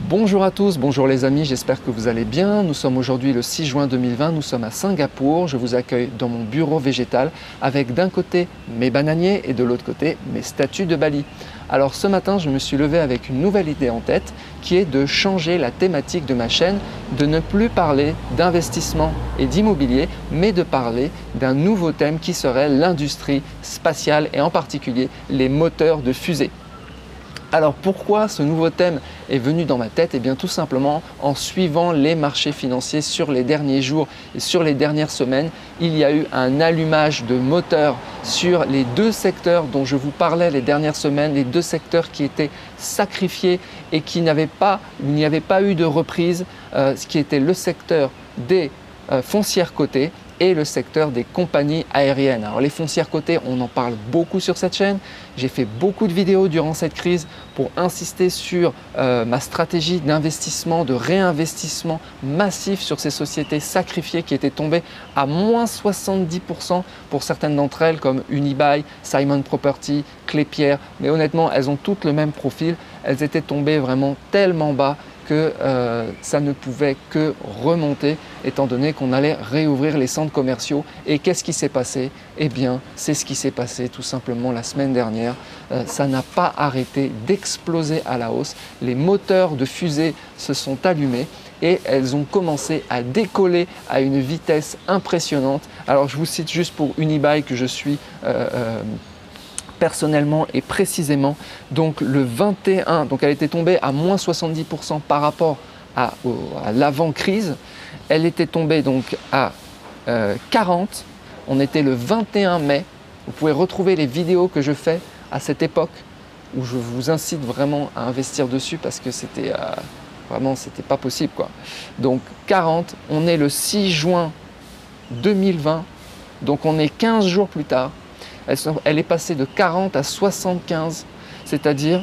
Bonjour à tous, bonjour les amis, j'espère que vous allez bien. Nous sommes aujourd'hui le 6 juin 2020, nous sommes à Singapour. Je vous accueille dans mon bureau végétal avec d'un côté mes bananiers et de l'autre côté mes statues de Bali. Alors ce matin, je me suis levé avec une nouvelle idée en tête qui est de changer la thématique de ma chaîne, de ne plus parler d'investissement et d'immobilier, mais de parler d'un nouveau thème qui serait l'industrie spatiale et en particulier les moteurs de fusée. Alors pourquoi ce nouveau thème est venu dans ma tête? Eh bien tout simplement en suivant les marchés financiers sur les derniers jours et sur les dernières semaines, il y a eu un allumage de moteurs sur les deux secteurs dont je vous parlais les dernières semaines, les deux secteurs qui étaient sacrifiés et il n'y avait pas eu de reprise, ce qui était le secteur des foncières cotées et le secteur des compagnies aériennes. Alors les foncières cotées, on en parle beaucoup sur cette chaîne. J'ai fait beaucoup de vidéos durant cette crise pour insister sur ma stratégie d'investissement, de réinvestissement massif sur ces sociétés sacrifiées qui étaient tombées à moins 70% pour certaines d'entre elles comme Unibail, Simon Property, Klépierre. Mais honnêtement, elles ont toutes le même profil. Elles étaient tombées vraiment tellement bas que ça ne pouvait que remonter étant donné qu'on allait réouvrir les centres commerciaux. Et qu'est-ce qui s'est passé? Eh bien, c'est ce qui s'est passé tout simplement la semaine dernière. Ça n'a pas arrêté d'exploser à la hausse. Les moteurs de fusée se sont allumés et elles ont commencé à décoller à une vitesse impressionnante. Alors, je vous cite juste pour Unibail que je suis personnellement et précisément, donc le 21, donc elle était tombée à moins 70% par rapport à l'avant-crise. Elle était tombée donc à 40, on était le 21 mai. Vous pouvez retrouver les vidéos que je fais à cette époque où je vous incite vraiment à investir dessus parce que c'était vraiment, c'était pas possible quoi. Donc 40, on est le 6 juin 2020, donc on est 15 jours plus tard. Elle est passée de 40 à 75, c'est-à-dire,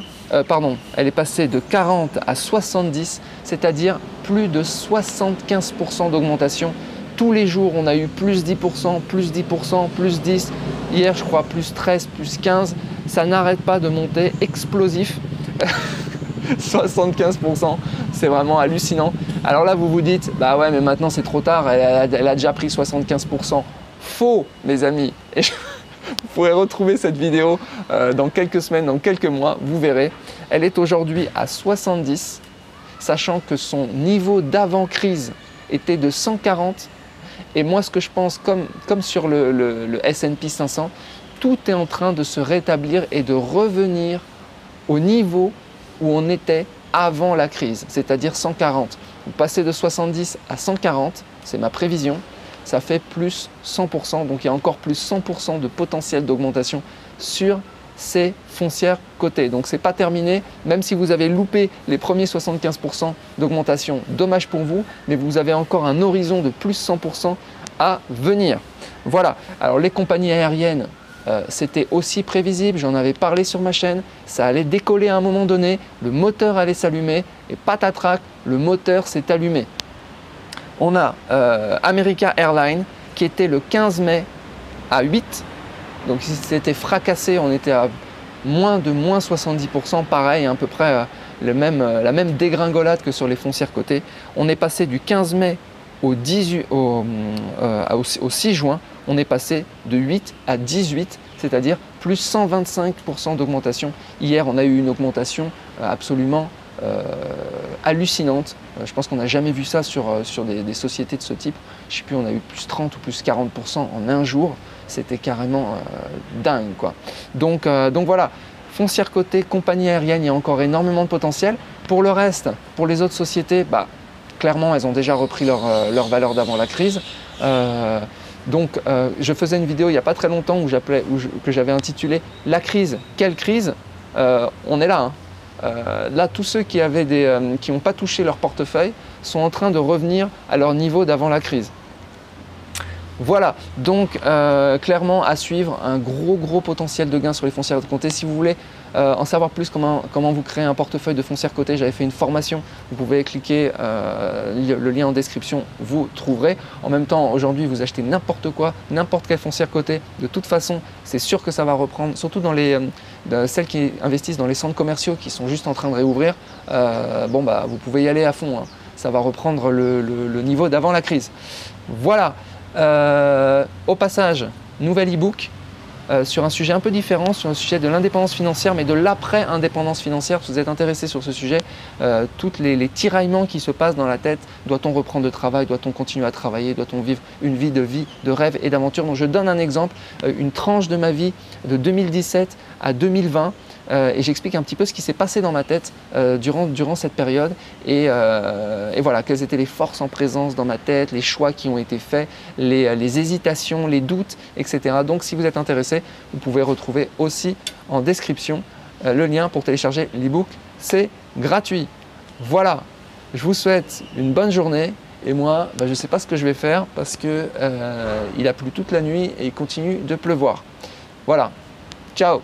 elle est passée de 40 à 70, c'est-à-dire plus de 75% d'augmentation. Tous les jours, on a eu plus 10%, plus 10%, plus 10%. Hier, je crois, plus 13, plus 15. Ça n'arrête pas de monter, explosif. 75%, c'est vraiment hallucinant. Alors là, vous vous dites, bah ouais, mais maintenant c'est trop tard, elle a déjà pris 75%. Faux, mes amis. Vous pourrez retrouver cette vidéo dans quelques semaines, dans quelques mois, vous verrez. Elle est aujourd'hui à 70, sachant que son niveau d'avant-crise était de 140. Et moi, ce que je pense, comme sur le S&P 500, tout est en train de se rétablir et de revenir au niveau où on était avant la crise, c'est-à-dire 140. Vous passez de 70 à 140, c'est ma prévision. Ça fait plus 100%, donc il y a encore plus 100% de potentiel d'augmentation sur ces foncières cotées. Donc ce n'est pas terminé, même si vous avez loupé les premiers 75% d'augmentation, dommage pour vous, mais vous avez encore un horizon de plus 100% à venir. Voilà, alors les compagnies aériennes, c'était aussi prévisible, j'en avais parlé sur ma chaîne, ça allait décoller à un moment donné, le moteur allait s'allumer et patatrac, le moteur s'est allumé. On a America Airlines qui était le 15 mai à 8. Donc si c'était fracassé, on était à moins 70%. Pareil, à peu près la même dégringolade que sur les foncières cotées. On est passé du 15 mai au 6 juin. On est passé de 8 à 18, c'est-à-dire plus 125% d'augmentation. Hier, on a eu une augmentation absolument hallucinante. Je pense qu'on n'a jamais vu ça sur des sociétés de ce type. Je ne sais plus, on a eu plus 30 ou plus 40% en un jour. C'était carrément dingue quoi. Donc voilà, foncière cotée, compagnie aérienne, il y a encore énormément de potentiel. Pour le reste, pour les autres sociétés, clairement, elles ont déjà repris leur valeur d'avant la crise. Je faisais une vidéo il n'y a pas très longtemps que j'avais intitulé « La crise, quelle crise ?» On est là, hein. Là, tous ceux qui n'ont pas touché leur portefeuille sont en train de revenir à leur niveau d'avant la crise. Voilà, donc clairement à suivre, un gros potentiel de gain sur les foncières cotées. Si vous voulez en savoir plus comment vous créer un portefeuille de foncières cotées, j'avais fait une formation, vous pouvez cliquer le lien en description, vous trouverez. En même temps, aujourd'hui, vous achetez n'importe quoi, n'importe quelle foncière cotée, de toute façon, c'est sûr que ça va reprendre, surtout dans les celles qui investissent dans les centres commerciaux qui sont juste en train de réouvrir, vous pouvez y aller à fond, hein. Ça va reprendre le niveau d'avant la crise. Voilà, au passage, nouvel e-book sur un sujet un peu différent, sur un sujet de l'indépendance financière, mais de l'après-indépendance financière. Si vous êtes intéressé sur ce sujet, tous les tiraillements qui se passent dans la tête, doit-on reprendre le travail, doit-on continuer à travailler, doit-on vivre une vie de rêve et d'aventure. Donc je donne un exemple, une tranche de ma vie de 2017 à 2020. Et j'explique un petit peu ce qui s'est passé dans ma tête durant cette période et voilà, quelles étaient les forces en présence dans ma tête, les choix qui ont été faits, les hésitations, les doutes, etc. Donc si vous êtes intéressé, vous pouvez retrouver aussi en description le lien pour télécharger l'e-book, c'est gratuit. Voilà, je vous souhaite une bonne journée et moi, je ne sais pas ce que je vais faire parce qu'il a plu toute la nuit et il continue de pleuvoir. Voilà, ciao!